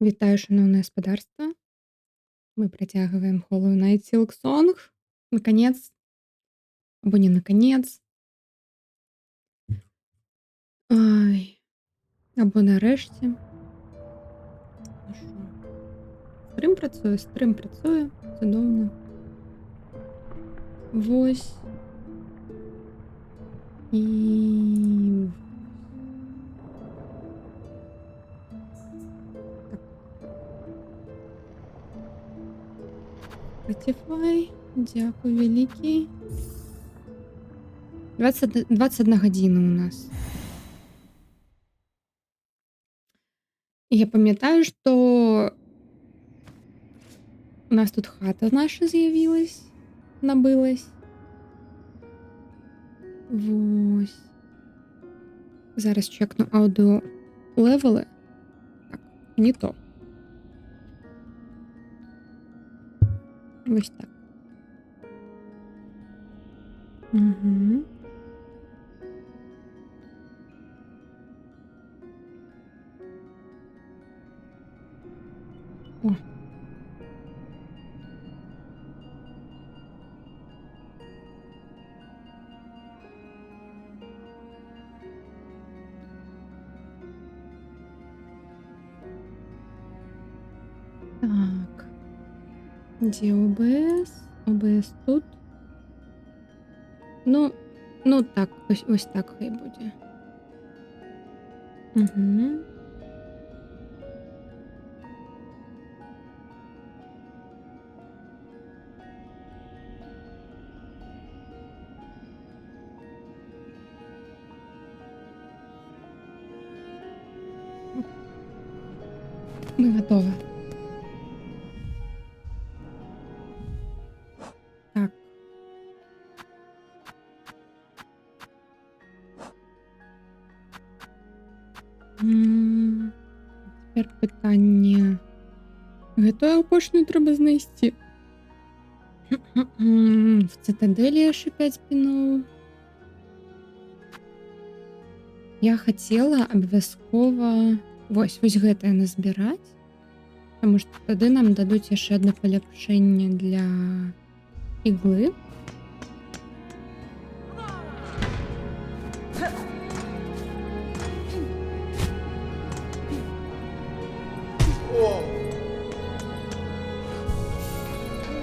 Вітаю, шановне господарство. Мы протягиваем Hollow Knight Silksong. Наконец, або не наконец. Ай, або нарешті. Ну що, стрим працює. Чудовно. Вось. І... Spotify. Дякую великий. 21 година у нас. І я пам'ятаю, що у нас тут хата наша з'явилась, набилась. Вось. Зараз чекну аудіо левели. Так, не то. Ось так. Угу. О. Так. Де ОБС? ОБС тут. Ну так, ось так хай буде. Угу. Ми готові. Так. Тепер питання. Гэтую апошнюю треба знайсці. В цитаделі аж 5 спінов. Я хотела абавязкова вось гэтае назбіраць, таму што тады нам дадуць яшчэ адно паляпшэнне для іглы.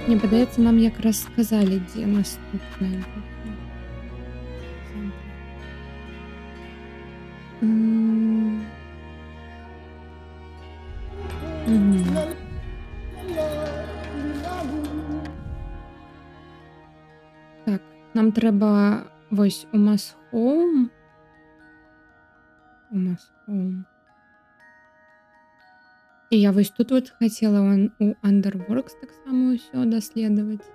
Мне падаецца, нам якраз сказалі, дзе наступнае будзе. Так, нам трэба вось у Масхоум. І я вось тут вот хацела у Underworks таксама ўсё даследаваць.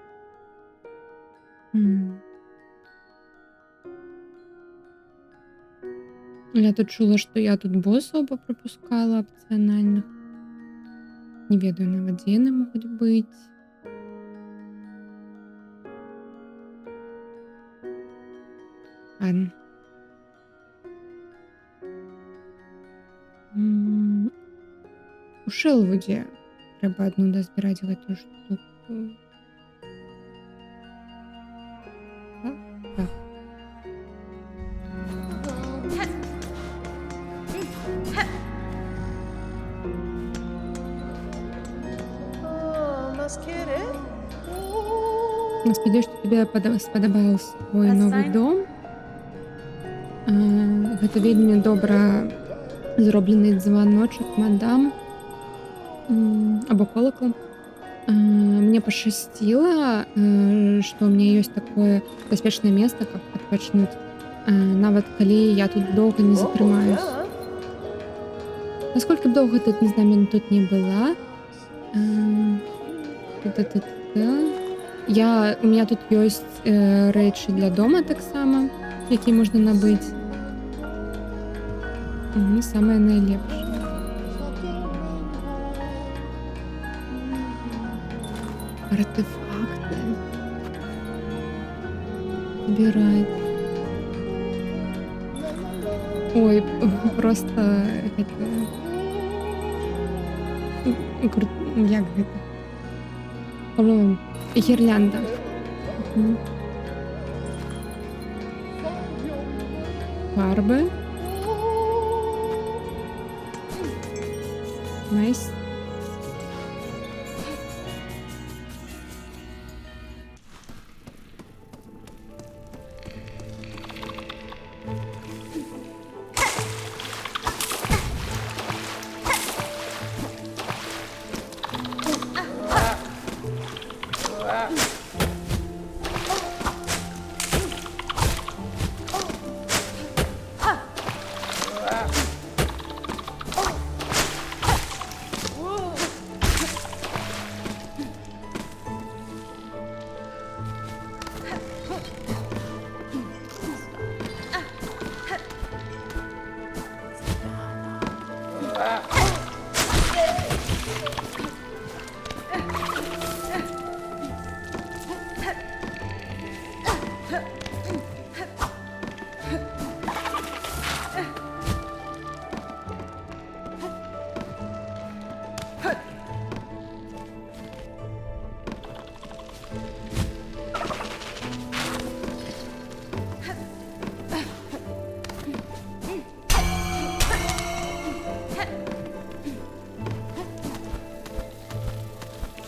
Я тут чула, што я тут босаў папрапускала апцыянальных. Не ведаю нават, дзе яны могуць быць. Ладно. У Шэлвудзе трэба адну дазбіраць гэтую штуку. Так. Спадзяюся, што тебе спадабаўся твой новы дом. Гэта вельмі добра зроблены званочак, мадам. Або колокол. Мне пашчасціла, што ў мяне ёсць такое бяспечнае месца, каб адпачнуць, нават калі я тут доўга не затрымаюсь. Насколькі б доўга тут не знаю, тут не была. У меня тут ёсць рэчы для дома таксама, якія можна набыць. Самае найлепшае. Артефакты. Збіраць. Ой, просто гэта... Як гэта? Гірлянда. Мгм. Фарби. Найс.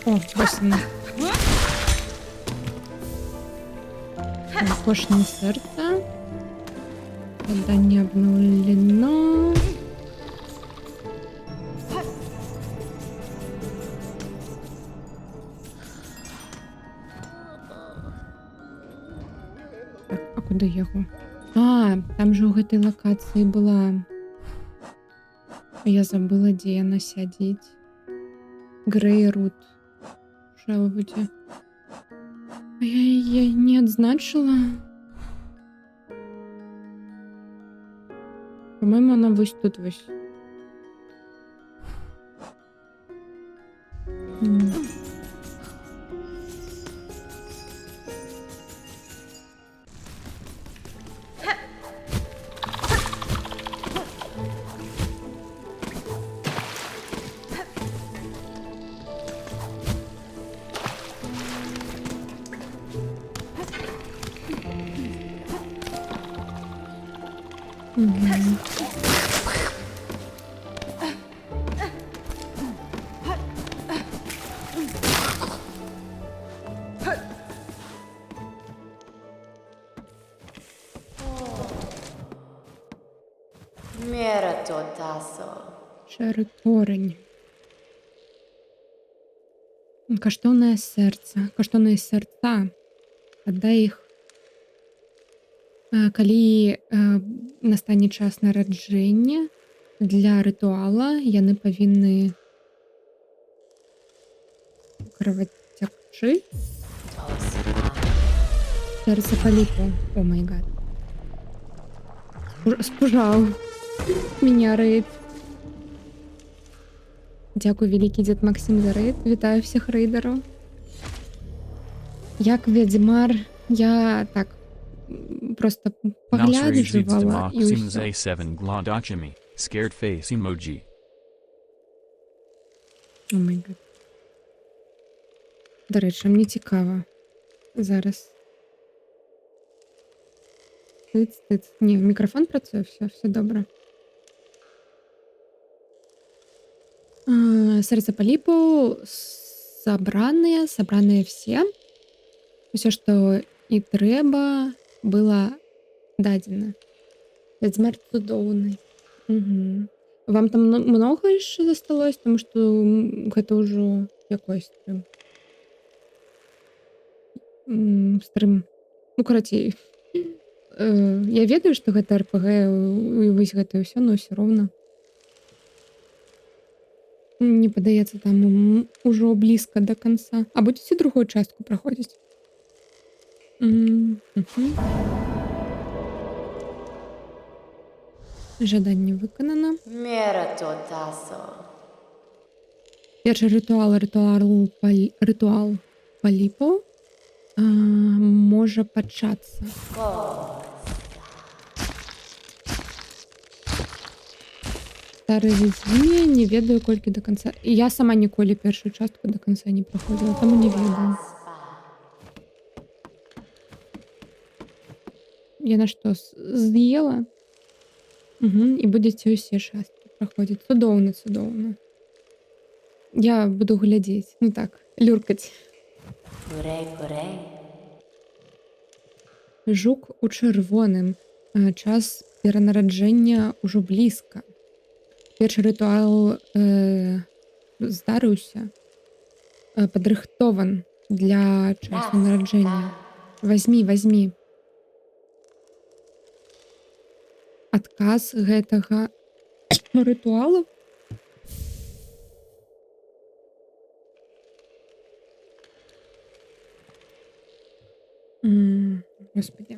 О, бачимо. Кошне серце. Задання обновлено. Так, а куди його? А, там же у гэтай локації була. Я забыла, де яна сядзіць. Грейрут. Шелвуді. А я її не відзначила. По-моєму, вона ось тут ось. Мгм. Шерий корень. Каштовне серце. Каштовне серця. Аддай їх. Калі настане час нараджэння для рытуала, яны павінны кровацякчы. Сэрца паліпу. О май гад. Спужаў меня рейд. Дякую, вялікі дзед Максим, за рейд. Вітаю всіх рейдераў. Як ведьмар, я так просто погляджувала і усё. Scared face emoji. О май гад. До речі, мені цікаво. Зараз. Тиць. Ні, мікрофон працює, все добре. Сердце полипу собранные все. Все, что і трэба, было дадзена. Ведьмар цудоўны. Угу. Вам там много еще засталось, потому что это уже якой стрим? Стрим. Ну, карацей. Я ведаю, что гэта РПГ і вось гэта ўсё, но все равно. Не падаецца, там ужо блізка до конца. А будете другую частку праходзіць? Жаданне выканана. Першы рытуал паліпу можа пачацца. Старые ведьмі, не ведаю колькі до конца. І я сама ніколі першую частку до конца не праходзіла, таму не ведаю. Яна што, з'ела? Угу, і будзеце ўсе часткі праходзіць. Цудоўна, цудоўна. Я буду глядзець, ну так, люркаць. Жук у чырвоным. Час перанараджэння ўжо блізка. Першы рытуал здарыўся. Падрыхтован для часу нараджэння. Возьмі. Адказ гэтага рытуалу. Господи,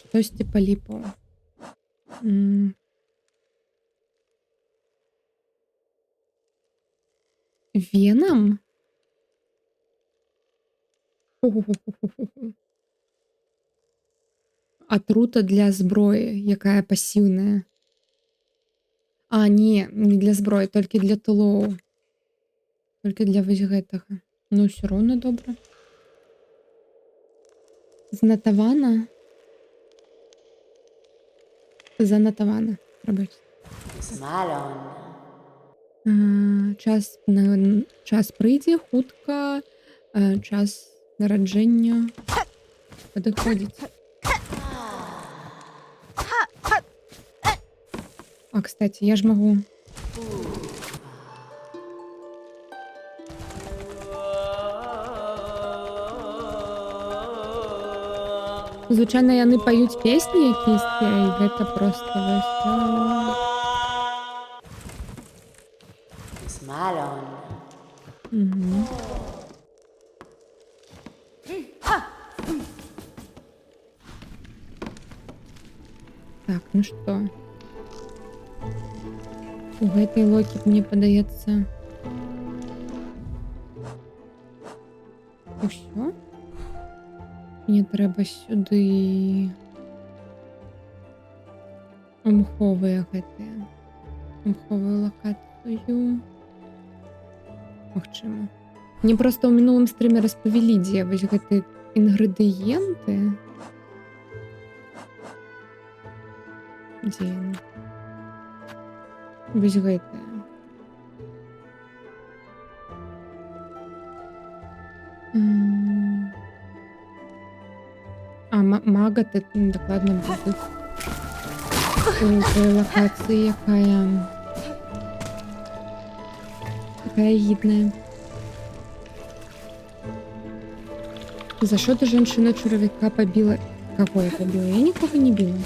штосьці паліпаў. Венам? Атрута для зброі, якая пасіўная. А, не для зброі, толькі для тулоў. Толькі для вось гэтага. Ну, ўсё роўна добра. Занатавана. Прабачце. Час прыйдзе хутка. Час нараджэння падыходзіць. А, кстати, я ж магу. Звычайна яны паюць песні якісь, і гэта проста вось. Так, ну што? У гэтай локі, мне падаецца, усё. Мне трэба сюды мховыя гэтыя. Мховую лакацыю. Магчыма. Мне проста ў мінулым стрыме распавялі, дзе вось гэтыя інгрэдыенты. Дзе яны? Вось гэтая. А, мага, дакладна будзе. У лакацыі, якая гідная. За що ти женщина чоловіка побила? Кого я побила? Я нікого не била.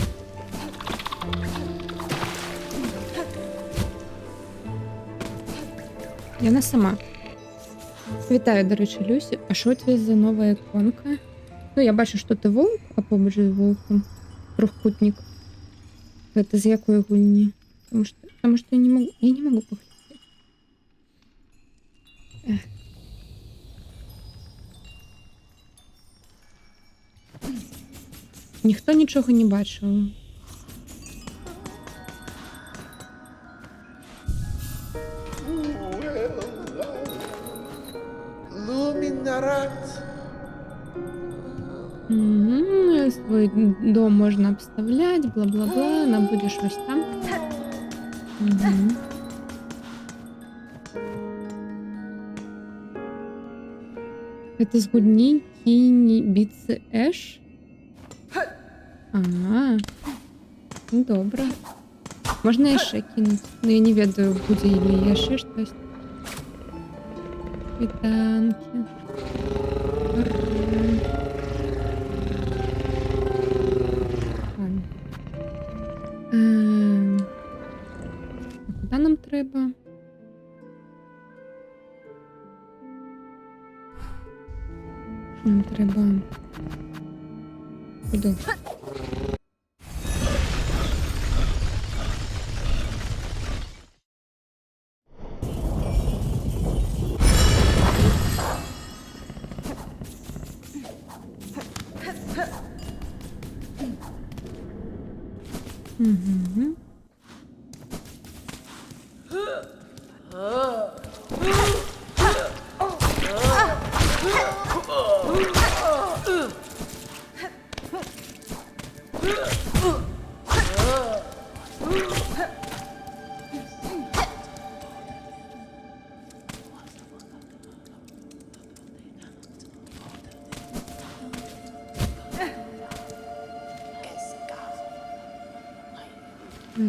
Яна сама. Вітаю, до речі, Люсі. А що це за нова іконка? Ну, я бачу, що ти вовк, а побач з вовком. Трохкутник. Гэта з якой гульні? Потому что я не могу поглядеть. Ніхто нічого не бачив. Свой дом можно обставлять, бла-бла-бла, набудешь ось там. Это згодні кінь біце еш? Ага. Ну, добре. Можна яшчэ кинуть. Ну, я не ведаю, будзе или яшчэ штось. Квитанки. Куди нам треба? Нам треба... Куди? Угу.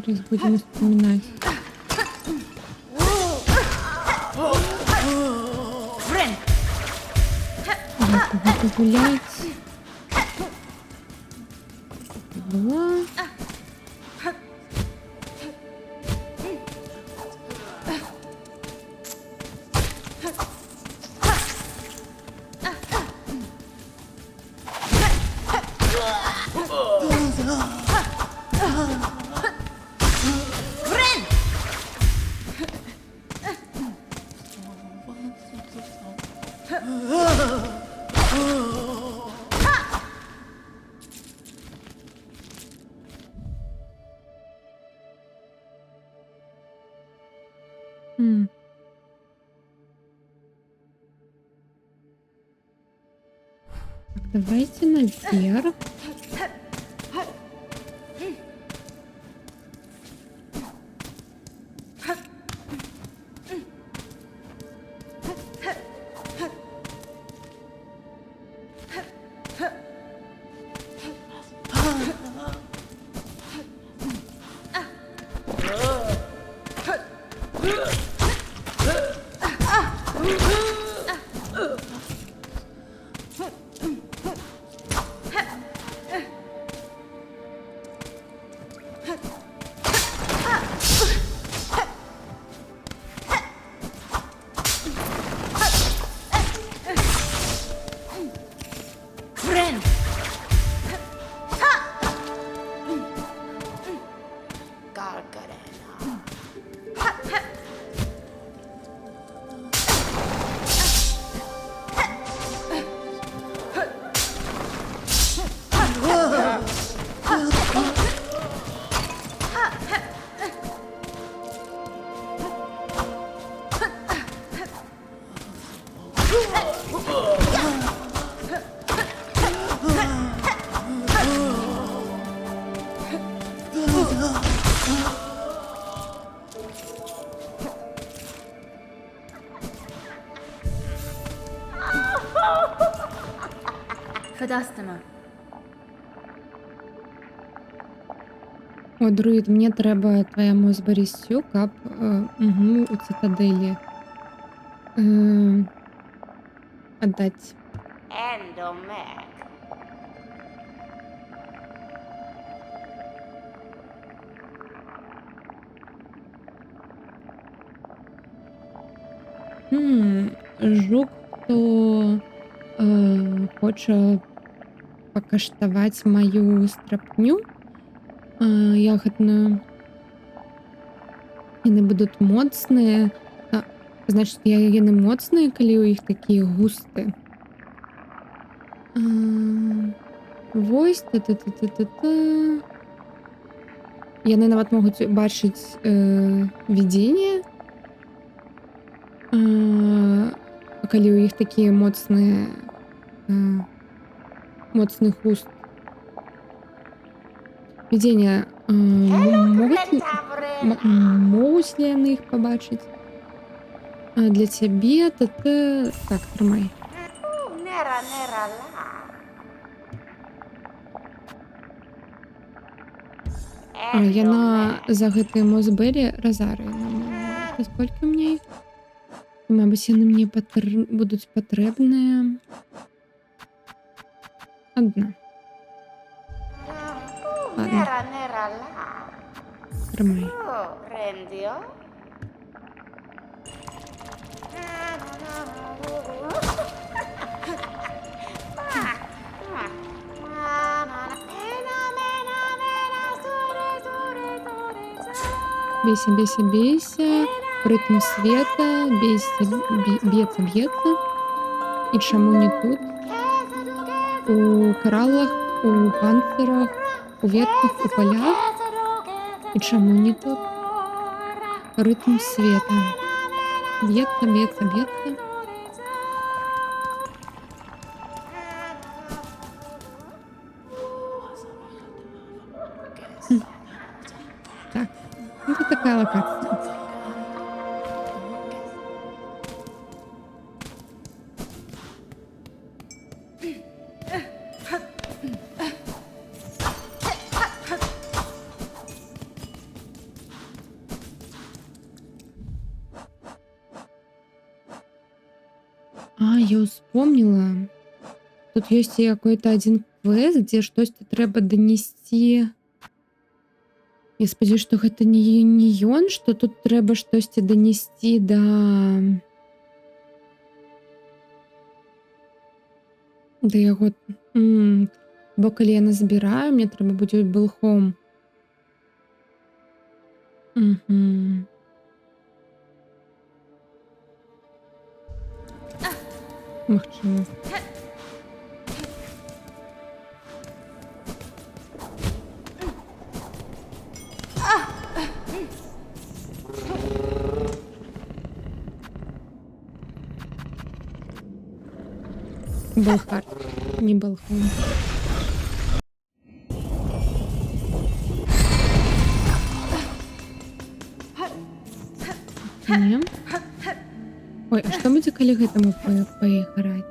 Зараз будем вспоминать. Давай погулять. Была. М. Так, давайте наверх. Федастиме. О, друїд, мені треба твоєму зберістю кап у цитаделі. Отдать. Endomag. Жук, хто хоче покаштувати мою страпню ягодную. Яны будут моцныя. Значит, яны моцныя, калі ў іх такія густы. Вось та-та-та-та-та-та. Яны нават могуць бачыць відзенне. Калі ў іх такія моцныя моцны хуст. Відзення могуць ли яны іх пабачыць? Для цябе та-та... Так, трымай. Nera nera la. Яна за гэты Мосбері Розарі. Сколькі мне іх? Мабыць, яны мне будуць патрэбныя. Одна. Ладно, Nera nera la. трымай. Rendio. Бейся, бейся, бейся. Ритм света. Бейся, б'ецца, б'ецца. І чаму не тут? У кораллах, у панцирах, у ветках, у полях. І чаму не тут? Ритм света. Бьется, бьется, бьется. Хм. Так, ну тут такая локация. Я вспомнила. Тут ёсць і какой-то один квест, дзе штосьці трэба данесці. Я спадзяюсь, што гэта не ён, што тут трэба штосьці данесці да яго. Бо калі я назбіраю, мне трэба будзе былхом. Мгм. Магчыма. Балхард, не балхон. Не. Ой, а што будзе, калі гэтаму паіграць?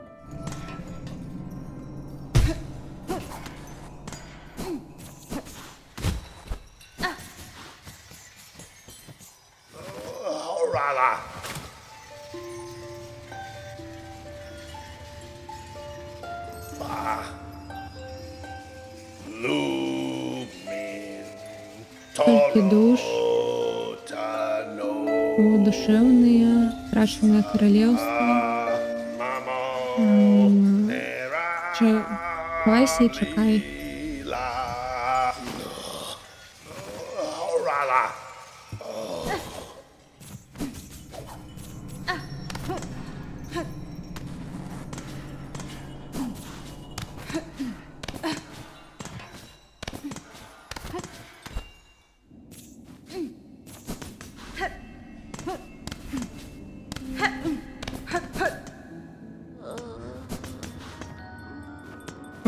Толькі душ, душевныя, страшнае каралеўства. Хавайся і чакай.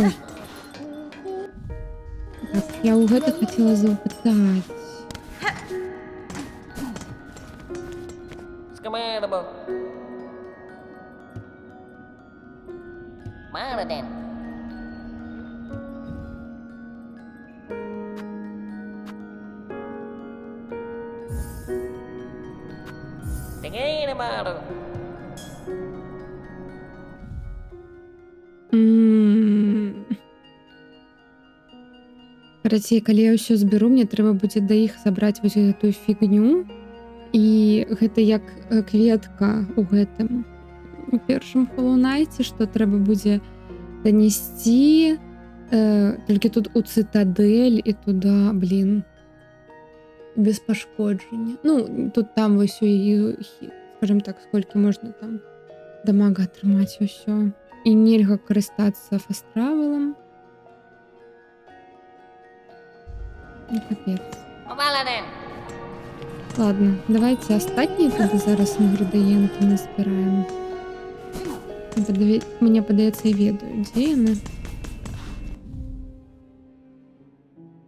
Ой. Так, я ў гэта хацела запытаць. Scamandable. Maradin. Thingamado. Карацей, калі я ўсё зберу, мне трэба будзе да іх забраць вось гэтую фігню. І гэта як кветка ў гэтым у першым Hollow Knight, што трэба будзе данесці, толькі тут у цытадэль і туда, без пашкоджання. Ну, тут там вось скажем так, сколькі можна там дамага атрымаць усё. І нельга карыстацца фаст-травелам. Ну, капец. Ладно, давайте астатнія тады зараз інгрэдыенты назбіраем. Мне падаецца, я ведаю, дзе яны.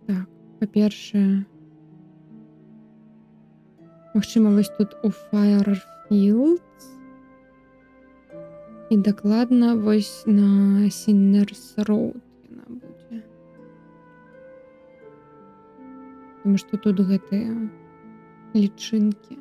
Так, па-першае, магчыма, вось тут у Firefields. І дакладна вось на Sinners Road яна будзе. Таму што тут гэтыя лічынкі.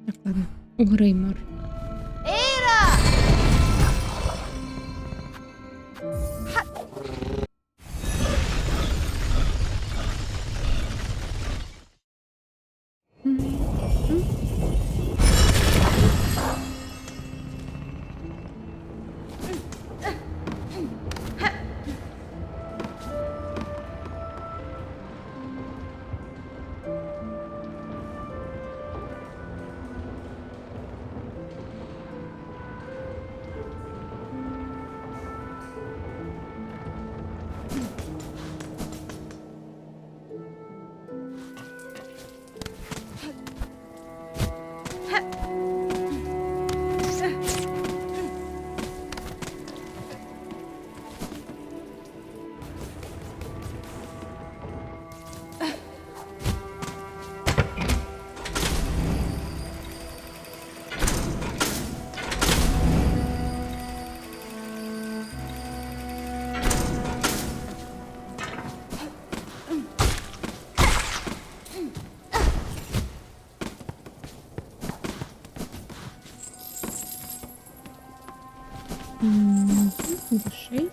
Так, ладно. У Греймор. Душей.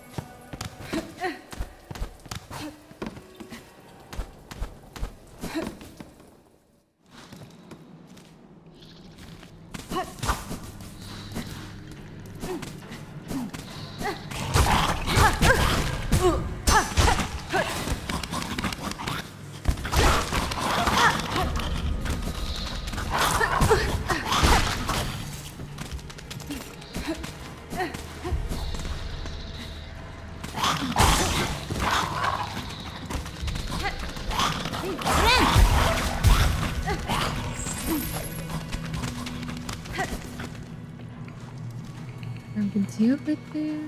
А где вы ты?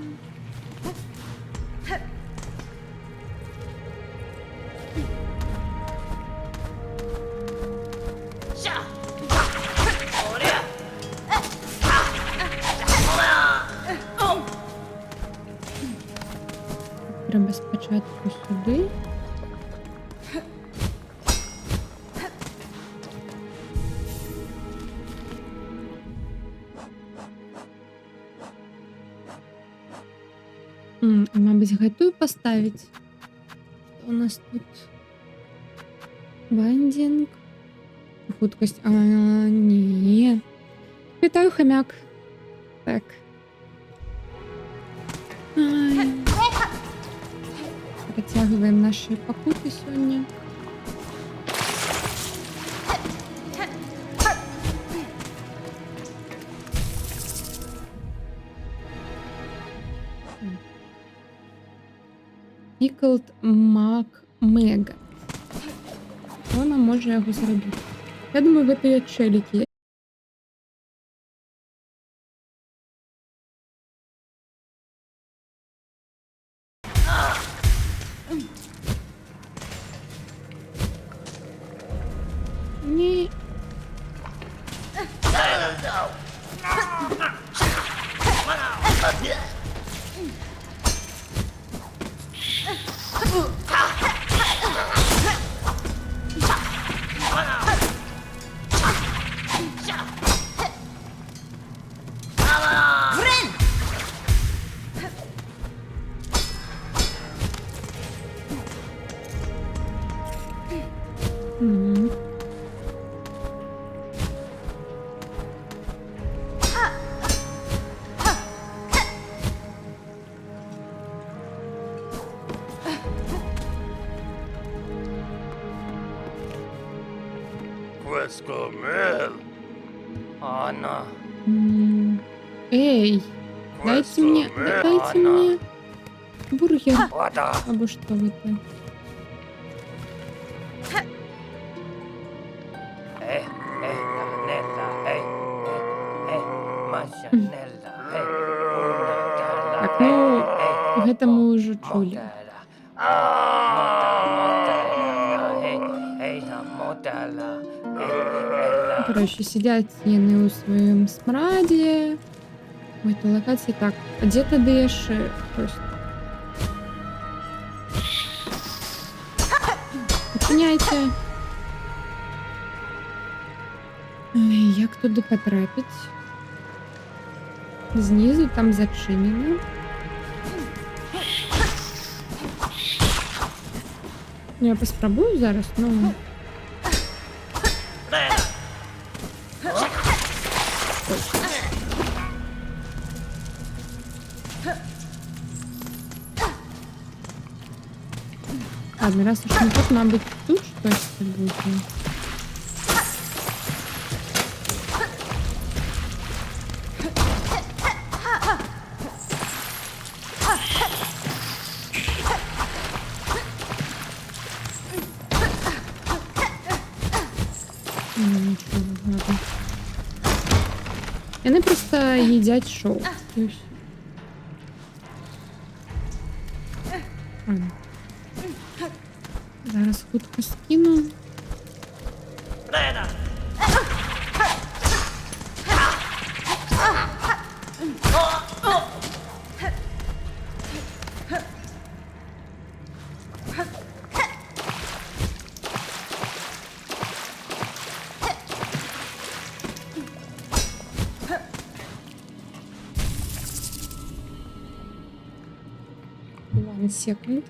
Треба спочатку сюди. Мабуть, готую поставить. Что у нас тут? Бандинг. Худкость. Ні. Вітаю, хомяк. Так. Ай. Протягиваем наши покуты сегодня. Pickled Mac Mega. Вона може його зробити. Я думаю, в этой челіки. Ні. Мгм. Квескомел. Анна. Эй, дайте мне бургер. Вода. Або что вы там? Нелла, Маша, Нелла, Так, ну, гэта мы уже чули. Короче, сидят яны ў сваём смрадзе. Ой, то локації так. А дзе тады яшчэ хтось? Зачиняйте. Ой, як туди потрапіць? Знизу там зачинено. Я поспробую зараз, ну. Ладно, раз уж не тут, мабуть, тут щось буде. Нічого, ладно. Вони просто їдять шоу. І все. Ладно. Зараз хутко скину. 1 секунд.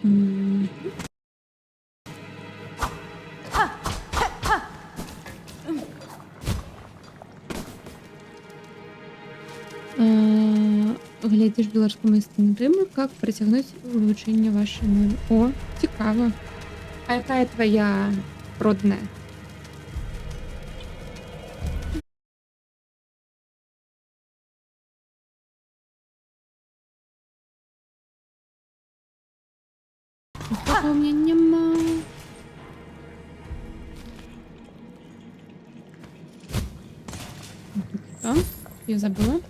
М. Глядзіш беларускамоўны рынок, как працягнуць вывучэнне вашай мовы. О, цікава. А якая твоя родная? Такого у меня нема. Что? Я забыла.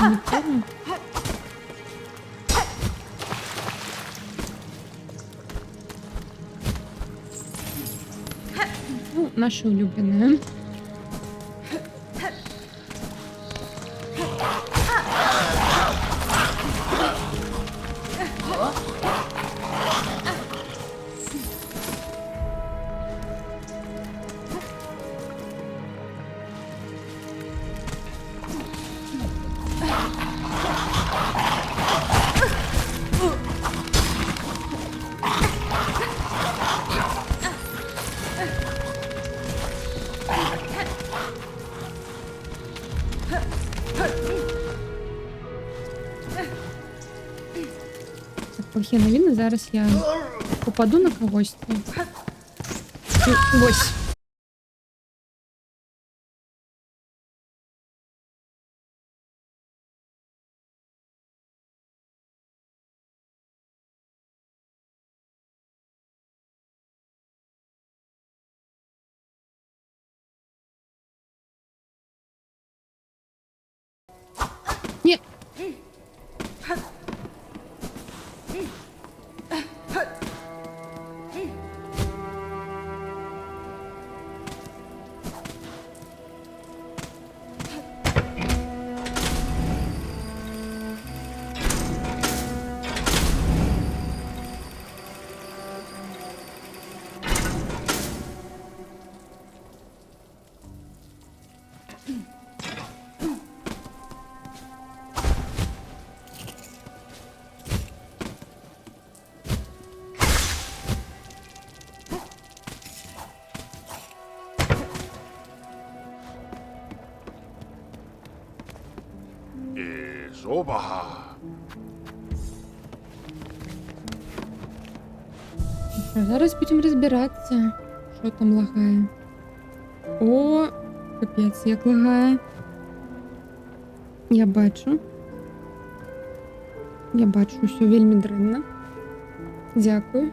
Не помню. Ну, наша улюбленная. Так, плохі новини. Зараз я попаду на когось. Ось. Ні. Зубага. Зараз будемо розбиратися, що там лагає. О, капець, як лагає. Я бачу. Я бачу, що вельми древно. Дякую.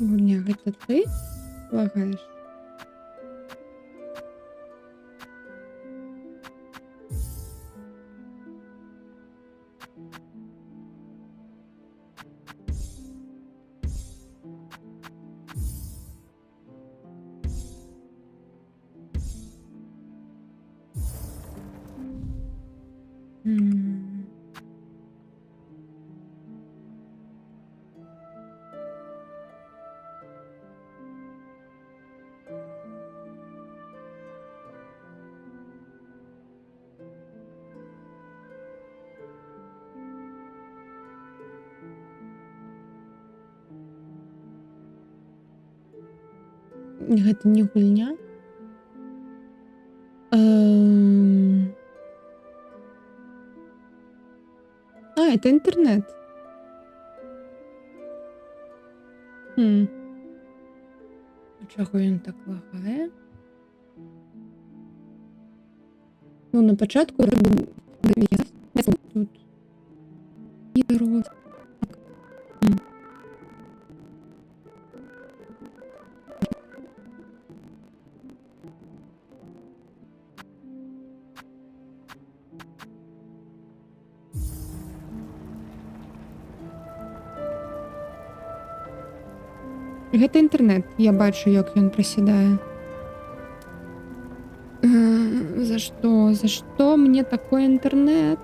Гульня, це ти лагаєш? М. Гэта не гульня. Эм. Это інтэрнэт. Чаго ён так лагае? Ну, на пачатку тут ігру. Гэта інтэрнэт. Я бачу, як ён прасядае. За што? За што мне такой інтэрнэт?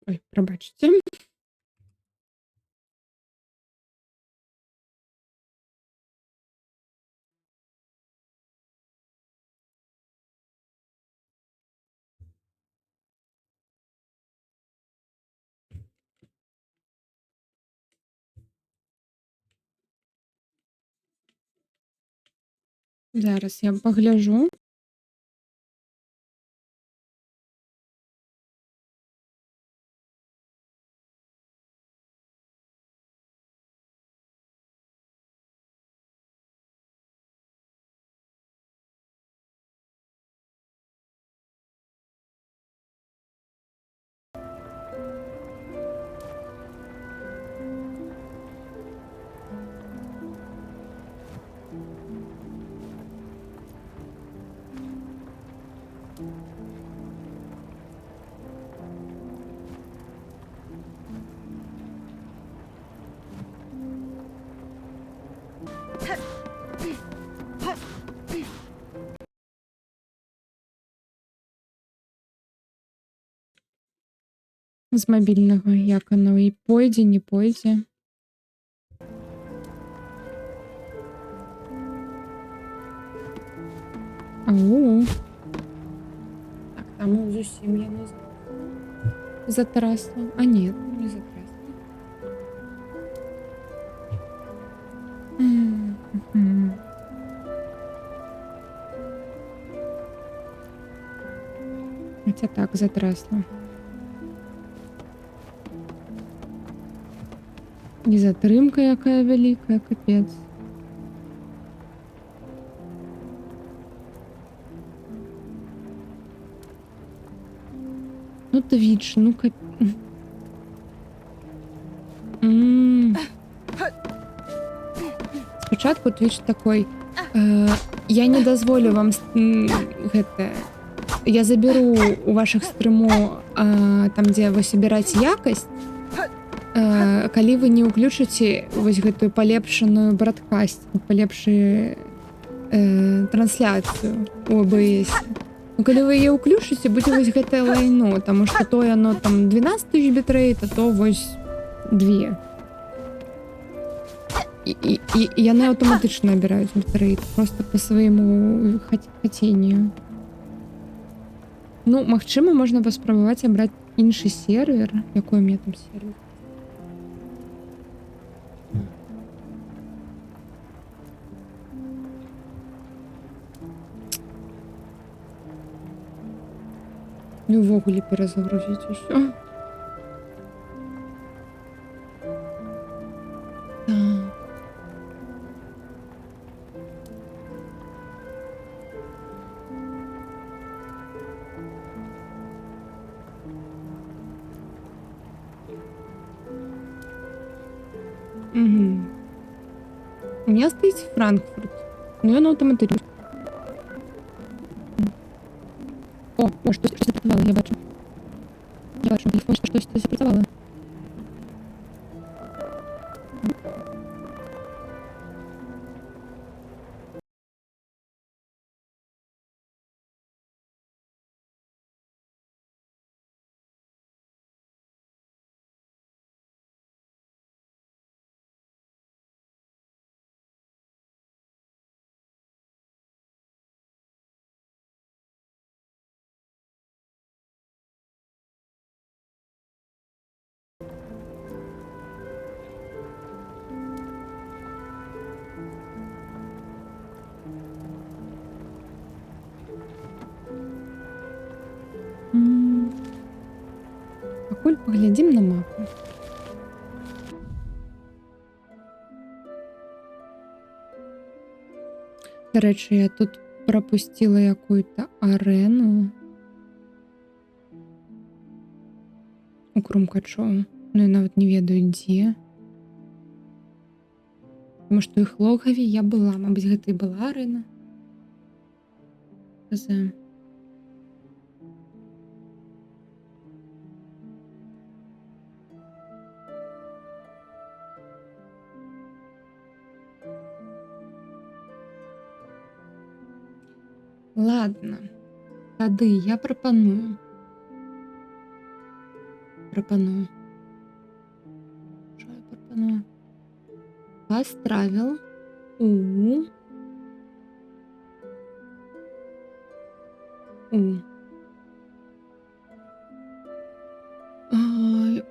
Ой, пробачце. Зараз я пагляджу. З мабільнага, як оно і пойдзе, не пойдзе. Ау. Так, там зусім я не затрасла. А ні, не затрасла. Хотя так, затрасла. І затрымка якая вялікая, капец. Ну, Twitch, ну Спачатку Twitch такой, я не дазволю вам гэта... Я заберу у вашых стрыму там, дзе вы собираце якасць, калі вы не ўключыце вось гэтую палепшаную брадкасць, палепшы трансляцыю у OBS. Ну, калі вы яе ўключыце, будзе вось гэтае лайно, таму што то яно там 12 000 бітрейт, а то вось 2. І яны аўтаматычна набіраюць бітрейт, просто па свайму хаценню. Ну, магчыма, можна паспрабаваць абраць іншы сервер. Якой у меня там сервер? Ну, увогуле перазагрузіць усё. Так. Угу. У меня стоит Франкфурт. Но ён аўтаматычна. О, штось запрацавала, я бачу. Я бачу, на телефоне штось запрацавала. Поглядім на мапу. До речі, я тут пропустила якусь арену у Крумкачова. Ну, я навіть не ведаю, де. Тому що у їх логові я була. Мабуть, гэта і була арена. З. Ладно. Тады я прапаную. Що я прапаную? Fast travel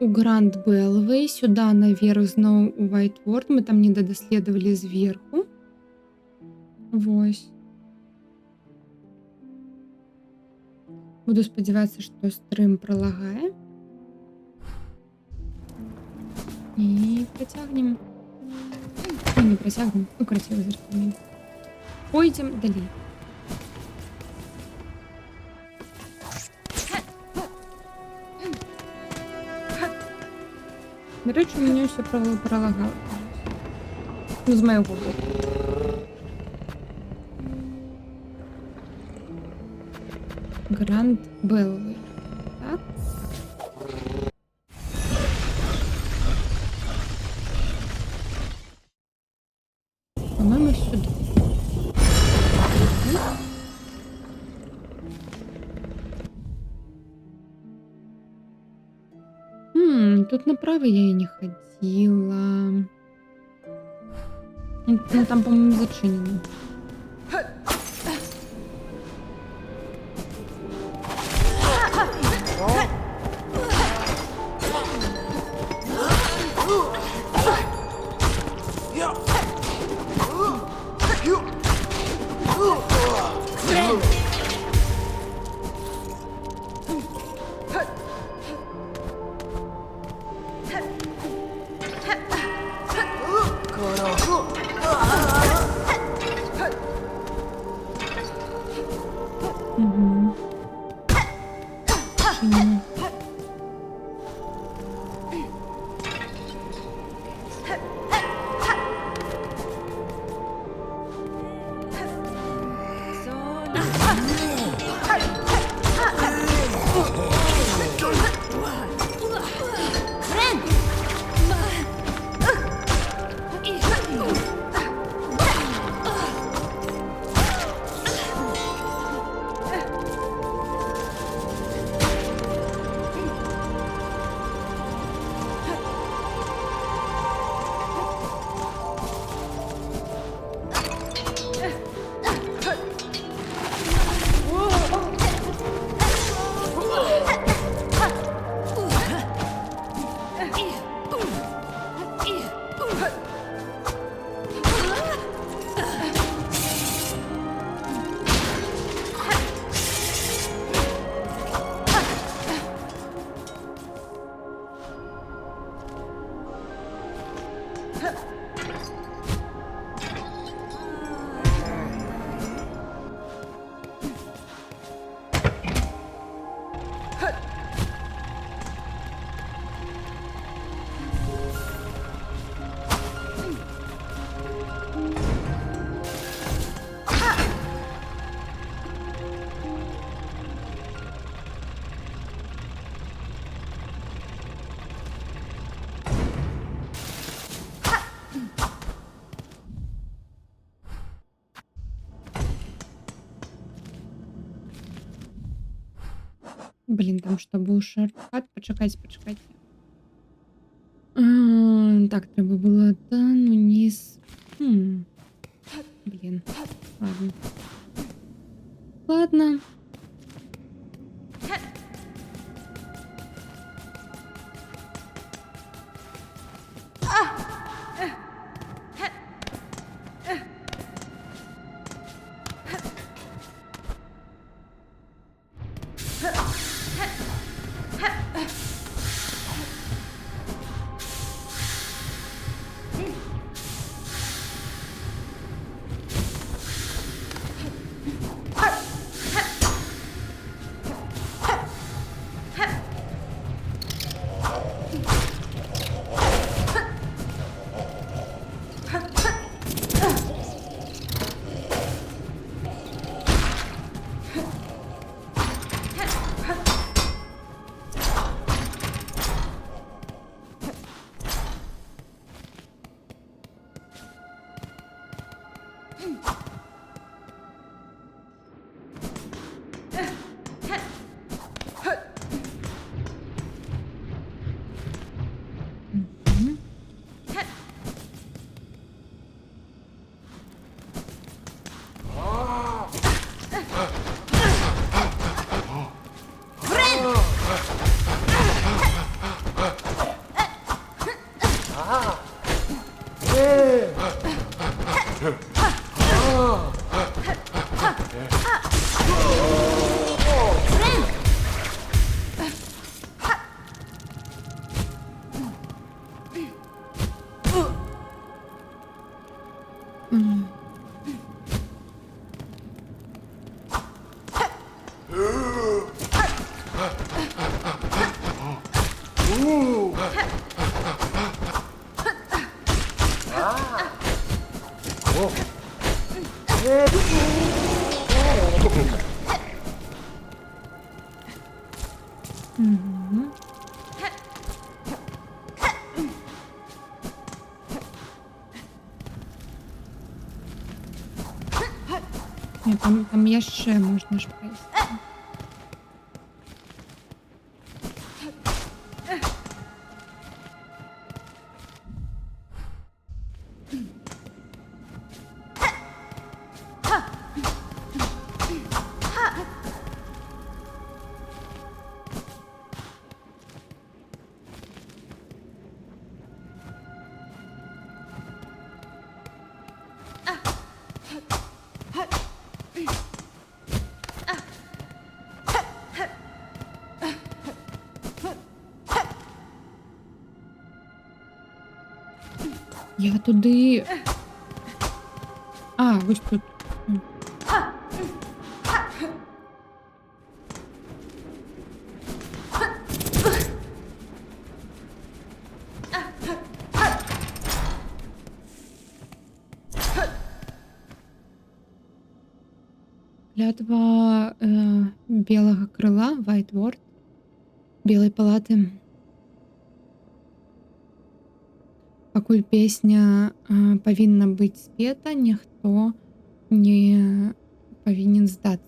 у Гранд Белвей, сюда наверх зноў у Вайтворд. Мы там не дадаследавалі зверху. Вось. Буду спадзявацца, што стрым пролагае. І працягнем. Ну, не працягнем. Ну, красиво зеркальнем. Пойдзем далей. До речі, у мене все пролагало. Ну, з моєго боку. Гранд Белвей. Так. По-моему, сюда. Тут направо я и не ходила. Ну, там, по-моему, зачинено. Блин, там что, был шорткат? Почекайте. Так, треба було там вниз. Блин. Ладно. Мгм. М. Мгм. Ні, там яшчэ можна ж прайсці. Я туди. А, ось тут. М. Клятва белого крыла, White Ward, Белой палаты. Пакуль песня павінна быць спета, ніхто не павінен здацца.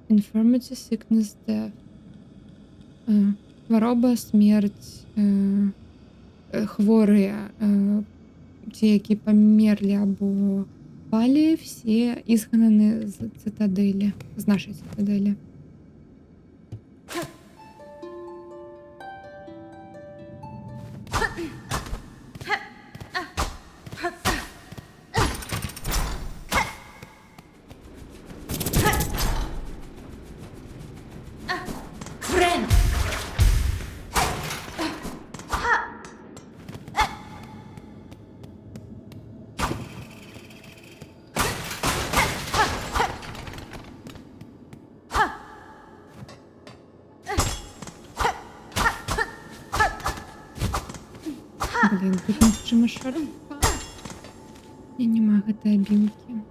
Infirmity, sickness, death. Хвароба, смерць, хворыя, ці, які памерлі або палі, все ізгнаны з цытадэлі, з нашай цытадэлі. Блін, тут магчыма шарпа. Я няма гэтай абілкі.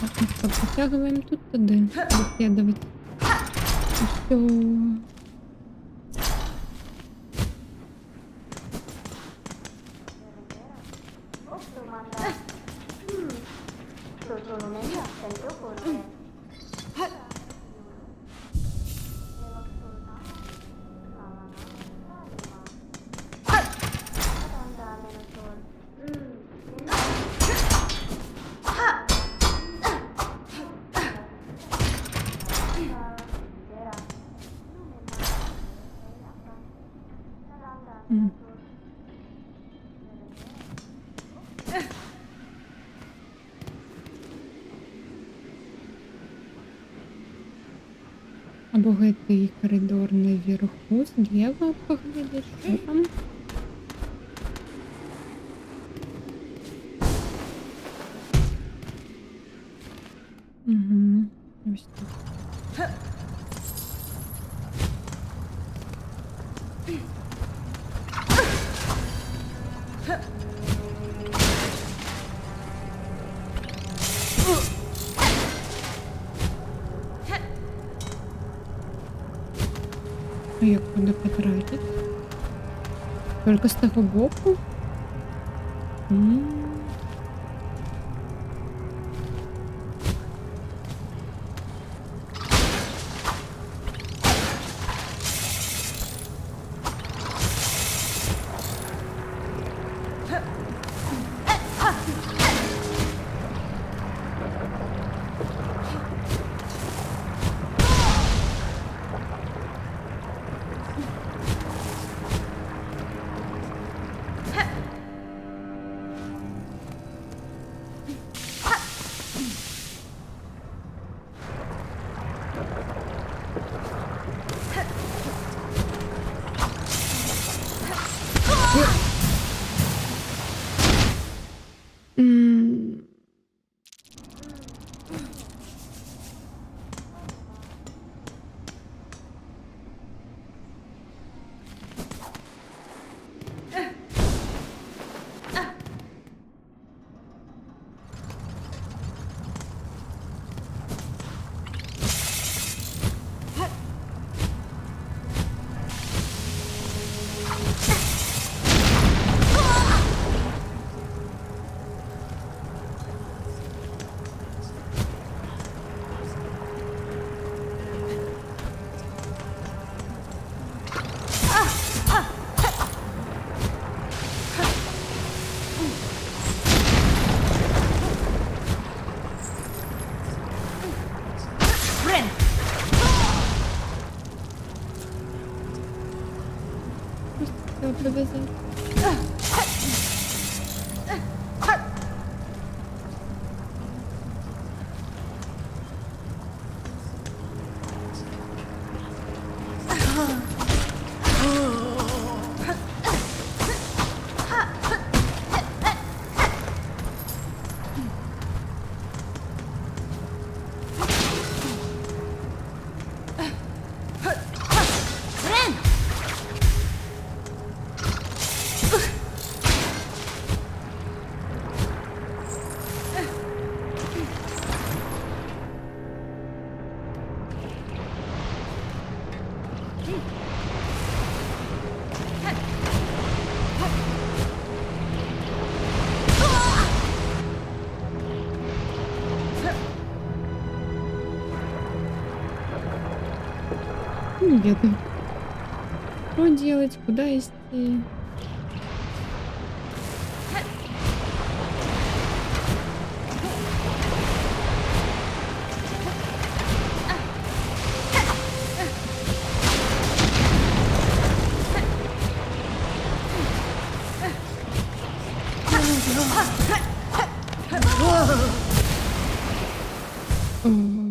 Так, ну что, притягиваем тут туда, исследовать. Все. М. Або гэтый коридор наверху слева поглядеть, что там. Угу. Ось тут. А як куди потратить? Только з того боку? М. М. Просто хотела привязать. Не ведаю. Что делать, куда идти? О.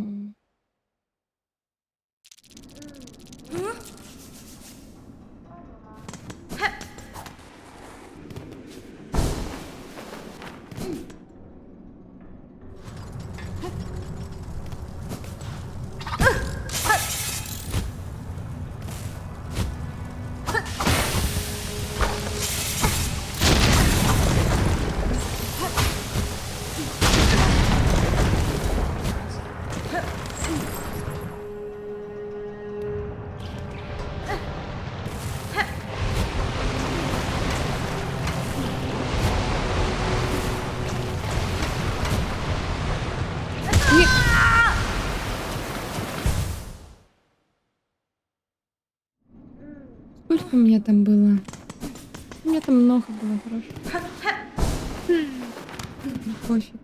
Сколько у меня там было? У меня там много было хорошо. Пофиг.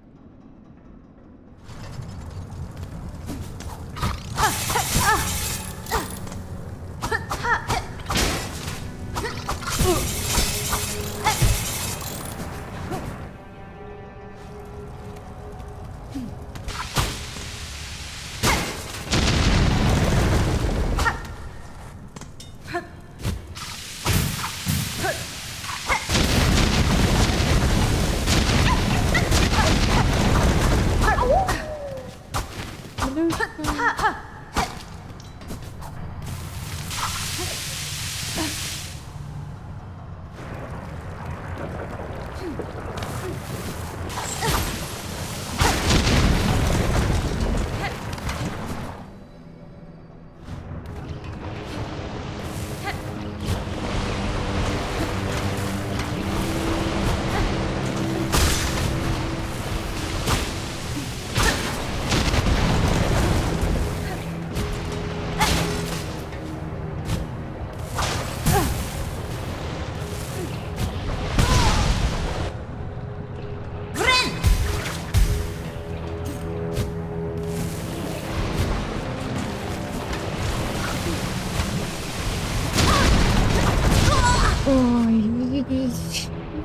Ой,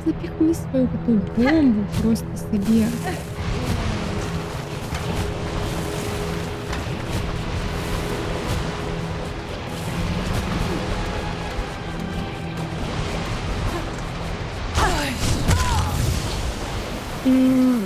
запихни свою эту бомбу просто себе. М.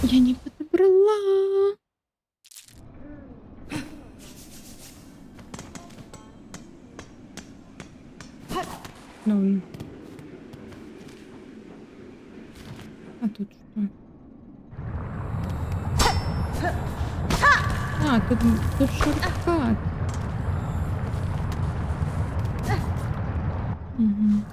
Я не подобрала. Ну. А тут что? А, тут шорткат. Мгм.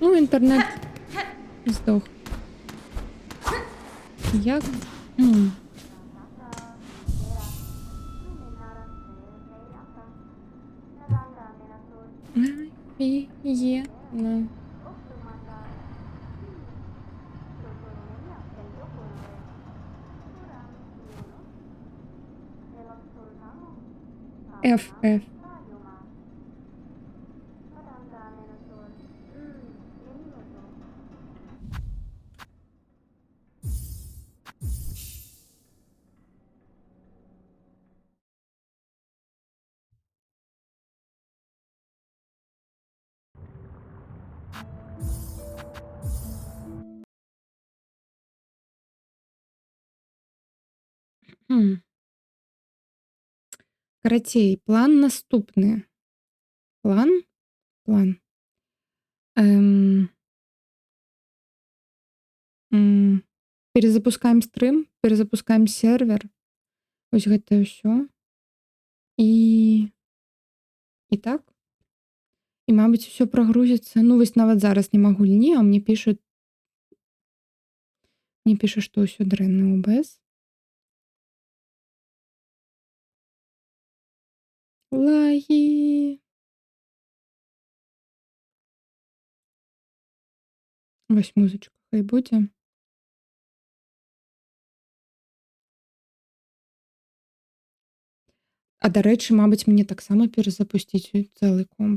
Ну, інтернет здох. Як? М. Офігенно. FF. Хм. Карацей, план наступны. План. Эм. Перезапускаем стрым, перезапускаем сервер. Вось гэта ўсё. І так. І, мабыць, усё прагрузіцца. Ну, вось нават зараз няма гульні, а мне піша, што ўсё дрэнна ў OBS. Лагі. Вось музычка хай будзе. А, дарэчы, мабыць, мне таксама перазапусціць цэлы комп.